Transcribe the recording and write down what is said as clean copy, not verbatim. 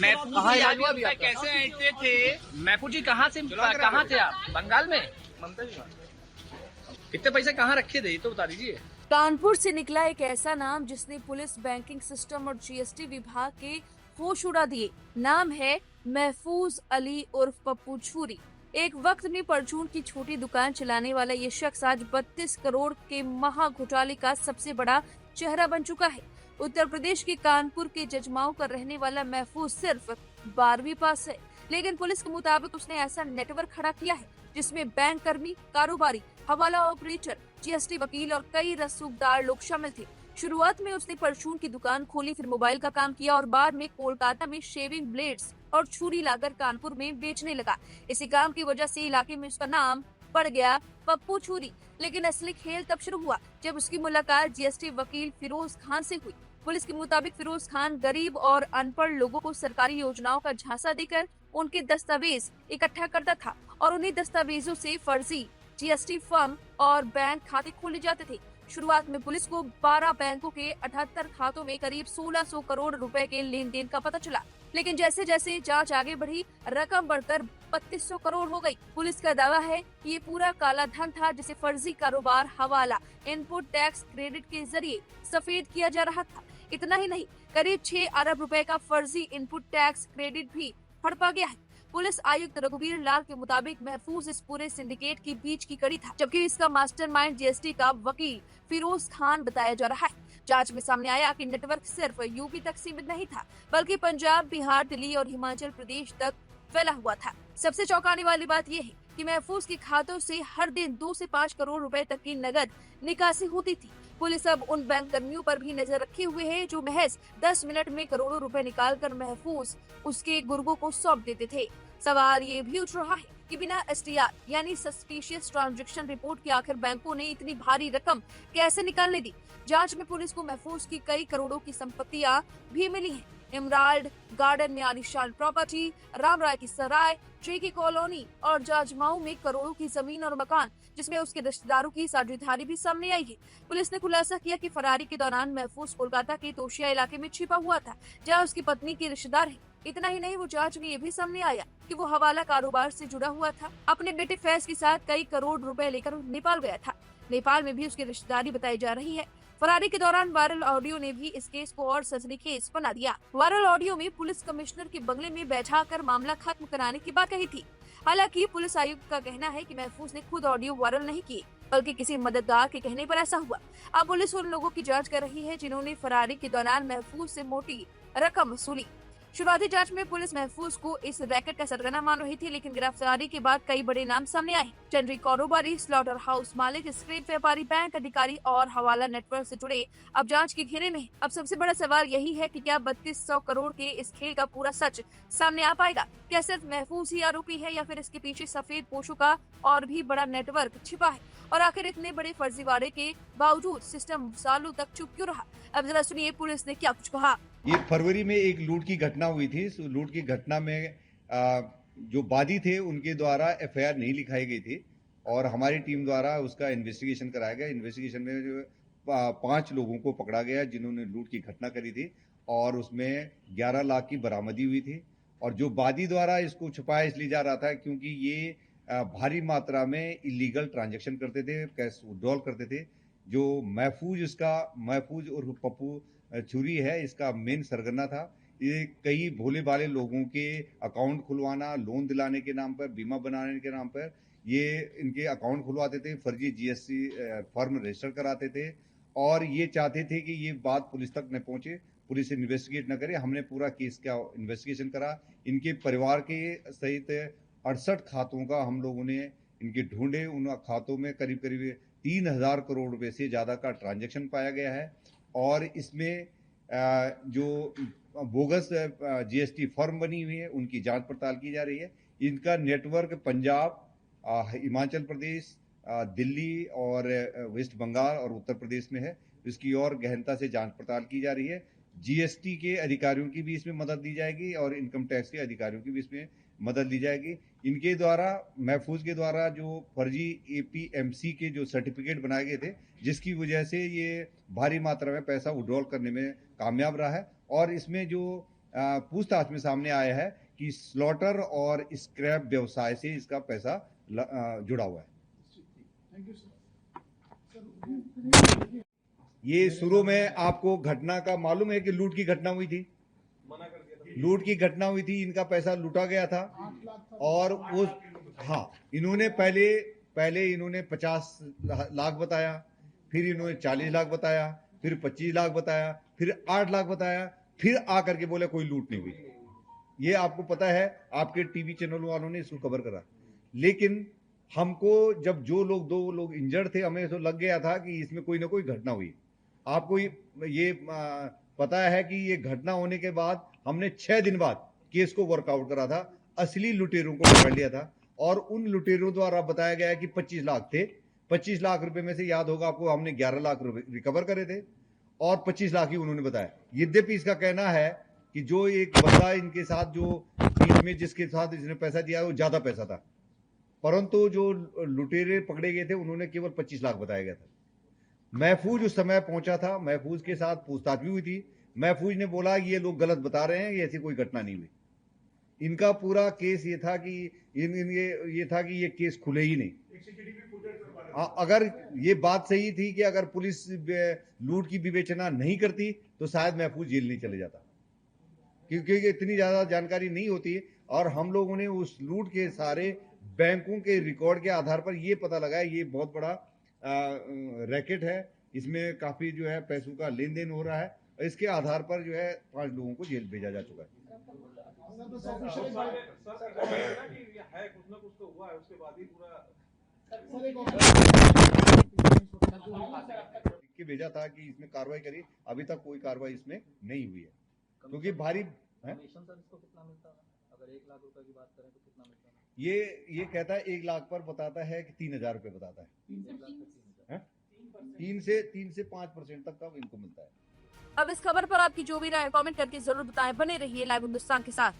महफूज कहाँ इलाज हुआ रुपए कैसे ऐंठते थे? महफूज जी कहाँ थे आप? बंगाल में? कितने पैसे कहाँ रखे थे ये तो बता दीजिए। कानपुर से निकला एक ऐसा नाम जिसने पुलिस, बैंकिंग सिस्टम और जीएसटी विभाग के होश उड़ा दिए। नाम है महफूज अली उर्फ पप्पू छुरी। एक वक्त में परचून की छोटी दुकान चलाने वाला ये शख्स आज 32 करोड़ के महा घोटाले का सबसे बड़ा चेहरा बन चुका है। उत्तर प्रदेश के कानपुर के जजमाऊ का रहने वाला महफूज सिर्फ 12वीं पास है, लेकिन पुलिस के मुताबिक उसने ऐसा नेटवर्क खड़ा किया है जिसमें बैंक कर्मी, कारोबारी, हवाला ऑपरेटर, जीएसटी वकील और कई रसूखदार लोग शामिल थे। शुरुआत में उसने परचून की दुकान खोली, फिर मोबाइल का काम किया और बाद में कोलकाता में शेविंग ब्लेड्स और छुरी लाकर कानपुर में बेचने लगा। इसी काम की वजह से इलाके में उसका नाम पड़ गया पप्पू छुरी। लेकिन असली खेल तब शुरू हुआ जब उसकी मुलाकात जीएसटी वकील फिरोज खान से हुई। पुलिस के मुताबिक फिरोज खान गरीब और अनपढ़ लोगों को सरकारी योजनाओं का झांसा देकर उनके दस्तावेज इकट्ठा करता था और उन्हीं दस्तावेजों से फर्जी जीएसटी फर्म और बैंक खाते खोले जाते थे। शुरुआत में पुलिस को 12 बैंकों के 78 खातों में करीब 1600 करोड़ रुपए के लेन देन का पता चला, लेकिन जैसे जैसे जांच आगे बढ़ी रकम बढ़कर 3200 करोड़ हो गई। पुलिस का दावा है कि ये पूरा काला धन था जिसे फर्जी कारोबार, हवाला, इनपुट टैक्स क्रेडिट के जरिए सफेद किया जा रहा था। इतना ही नहीं, करीब 6 अरब रुपए का फर्जी इनपुट टैक्स क्रेडिट भी हड़पा गया है। पुलिस आयुक्त रघुवीर लाल के मुताबिक महफूज इस पूरे सिंडिकेट की बीच की कड़ी था, जबकि इसका मास्टरमाइंड जीएसटी का वकील फिरोज खान बताया जा रहा है। जांच में सामने आया कि नेटवर्क सिर्फ यूपी तक सीमित नहीं था, बल्कि पंजाब, बिहार, दिल्ली और हिमाचल प्रदेश तक फैला हुआ था। सबसे चौंकाने वाली बात यह है कि महफूज के खातों से हर दिन 2 से 5 करोड़ रुपए तक की नगद निकासी होती थी। पुलिस अब उन बैंक कर्मियों पर भी नजर रखे हुए है जो महज 10 मिनट में करोड़ों रुपए निकालकर महफूज उसके गुर्गों को सौंप देते थे। सवाल ये भी उठ रहा है कि बिना एसटीआर यानी सस्पिशियस ट्रांजैक्शन रिपोर्ट के आखिर बैंकों ने इतनी भारी रकम कैसे निकालने दी। जांच में पुलिस को महफूज की कई करोड़ों की संपत्तियां भी मिली हैं। इमराल्ड गार्डन में आलिशान प्रॉपर्टी, रामराय की सराय, ट्री कॉलोनी और जाजमाऊ में करोड़ों की जमीन और मकान, जिसमें उसके रिश्तेदारों की साझेदारी भी सामने आई है। पुलिस ने खुलासा किया कि फरारी के दौरान महफूज कोलकाता के तोशिया इलाके में छिपा हुआ था, जहां उसकी पत्नी के रिश्तेदार हैं। इतना ही नहीं, वो जांच में ये भी सामने आया कि वो हवाला कारोबार से जुड़ा हुआ था। अपने बेटे फैज के साथ कई करोड़ रुपए लेकर नेपाल गया था। नेपाल में भी उसकी रिश्तेदारी बताई जा रही है। फरारी के दौरान वायरल ऑडियो ने भी इस केस को और सनसनीखेज बना दिया। वायरल ऑडियो में पुलिस कमिश्नर के बंगले में बैठाकर मामला खत्म कराने की बात कही थी। हालांकि पुलिस आयुक्त का कहना है कि महफूज ने खुद ऑडियो वायरल नहीं किए, बल्कि किसी मददगार के कहने पर ऐसा हुआ। अब पुलिस उन लोगों की जांच कर रही है जिन्होंने फरारी के दौरान महफूज से मोटी रकम वसूली। शुरुआती जांच में पुलिस महफूज को इस रैकेट का सरगना मान रही थी, लेकिन गिरफ्तारी के बाद कई बड़े नाम सामने आए। टेंडरी कारोबारी, स्लॉटर हाउस मालिक, स्क्रेप व्यापारी, बैंक अधिकारी और हवाला नेटवर्क से जुड़े अब जांच के घेरे में। अब सबसे बड़ा सवाल यही है कि क्या 3200 करोड़ के इस खेल का पूरा सच सामने आ पाएगा? क्या सिर्फ महफूज ही आरोपी है या फिर इसके पीछे सफेद पोशों का और भी बड़ा नेटवर्क छिपा है? और आखिर इतने बड़े फर्जीवाड़े के बावजूद सिस्टम सालों तक चुप क्यों रहा? अब जरा सुनिए पुलिस ने क्या कुछ कहा। ये फरवरी में एक लूट की घटना हुई थी। इस लूट की घटना में जो बादी थे उनके द्वारा एफआईआर नहीं लिखाई गई थी और हमारी टीम द्वारा उसका इन्वेस्टिगेशन कराया गया। इन्वेस्टिगेशन में जो 5 लोगों को पकड़ा गया जिन्होंने लूट की घटना करी थी और उसमें 11 लाख की बरामदी हुई थी। और जो बादी द्वारा इसको छुपाया इसलिए जा रहा था क्योंकि ये भारी मात्रा में इलीगल ट्रांजैक्शन करते थे, कैश विड्रॉल करते थे। जो महफूज और पप्पू छुरी है, इसका मेन सरगना था। ये कई भोले भाले लोगों के अकाउंट खुलवाना, लोन दिलाने के नाम पर, बीमा बनाने के नाम पर ये इनके अकाउंट खुलवाते थे, फर्जी जीएसटी फर्म रजिस्टर कराते थे और ये चाहते थे कि ये बात पुलिस तक न पहुंचे, पुलिस इन्वेस्टिगेट न करे। हमने पूरा केस का इन्वेस्टिगेशन करा। इनके परिवार के सहित 68 खातों का हम लोगों ने इनके ढूंढे। उन खातों में करीब करीब 3000 करोड़ रुपए से ज्यादा का ट्रांजैक्शन पाया गया है और इसमें जो बोगस जीएसटी फर्म बनी हुई है उनकी जांच पड़ताल की जा रही है। इनका नेटवर्क पंजाब, हिमाचल प्रदेश, दिल्ली और वेस्ट बंगाल और उत्तर प्रदेश में है। इसकी और गहनता से जांच पड़ताल की जा रही है। जीएसटी के अधिकारियों की भी इसमें मदद दी जाएगी और इनकम टैक्स के अधिकारियों की भी इसमें मदद दी जाएगी। इनके द्वारा, महफूज के द्वारा जो फर्जी एपीएमसी के जो सर्टिफिकेट बनाए गए थे, जिसकी वजह से ये भारी मात्रा में पैसा विड्रॉल करने में कामयाब रहा है। और इसमें जो पूछताछ में सामने आया है कि स्लॉटर और स्क्रैप व्यवसाय से इसका पैसा जुड़ा हुआ है। ये शुरू में आपको घटना का मालूम है कि लूट की घटना हुई थी, लूट की घटना हुई थी, इनका पैसा लूटा गया था और वो हाँ, इन्होंने पहले इन्होंने 50 लाख बताया, फिर इन्होंने 40 लाख बताया, फिर 25 लाख बताया, फिर 8 लाख बताया, फिर आकर के बोले कोई लूट नहीं हुई। ये आपको पता है, आपके टीवी चैनल वालों ने इसको कवर करा। लेकिन हमको जब दो लोग इंजर्ड थे, हमें तो लग गया था कि इसमें कोई ना कोई घटना हुई। आपको ये पता है कि ये घटना होने के बाद हमने 6 दिन बाद केस को वर्कआउट करा था, असली लुटेरों को पकड़ लिया था और उन लुटेरों द्वारा बताया गया कि 25 लाख थे। 25 लाख रुपए में से याद होगा आपको, हमने 11 लाख रुपए रिकवर करे थे और 25 लाख ही उन्होंने बताया। यद्यपि इसका कहना है कि जो एक बंदा इनके साथ जो बीच में जिसके साथ इसने पैसा दिया वो ज्यादा पैसा था, परंतु जो लुटेरे पकड़े गए थे उन्होंने केवल 25 लाख बताया गया था। महफूज उस समय पहुंचा था, महफूज के साथ पूछताछ भी हुई थी। महफूज ने बोला ये लोग गलत बता रहे हैं, ये ऐसी कोई घटना नहीं हुई। इनका पूरा केस ये था कि ये था कि ये केस खुले ही नहीं। अगर ये बात सही थी कि अगर पुलिस लूट की विवेचना नहीं करती तो शायद महफूज जेल नहीं चले जाता, क्योंकि इतनी ज्यादा जानकारी नहीं होती। और हम लोगों ने उस लूट के सारे बैंकों के रिकॉर्ड के आधार पर ये पता लगाया ये बहुत बड़ा रैकेट है, इसमें काफी जो है पैसों का लेन देन हो रहा है। इसके आधार पर जो है 5 लोगों को जेल भेजा जा चुका है। के भेजा था कि इसमें कार्रवाई करी, अभी तक कोई कार्रवाई इसमें नहीं हुई है, क्योंकि भारी है। इसको कितना मिलता है? अगर 1 लाख रुपए की बात करें तो कितना मिलता है? ये कहता है 1 लाख पर बताता है कि 3,000 रुपए बताता है। 3 से 5% तक का इनको मिलता है। अब इस खबर पर आपकी जो भी राय कमेंट करके जरूर बताएं। बने रहिए लाइव हिंदुस्तान के साथ।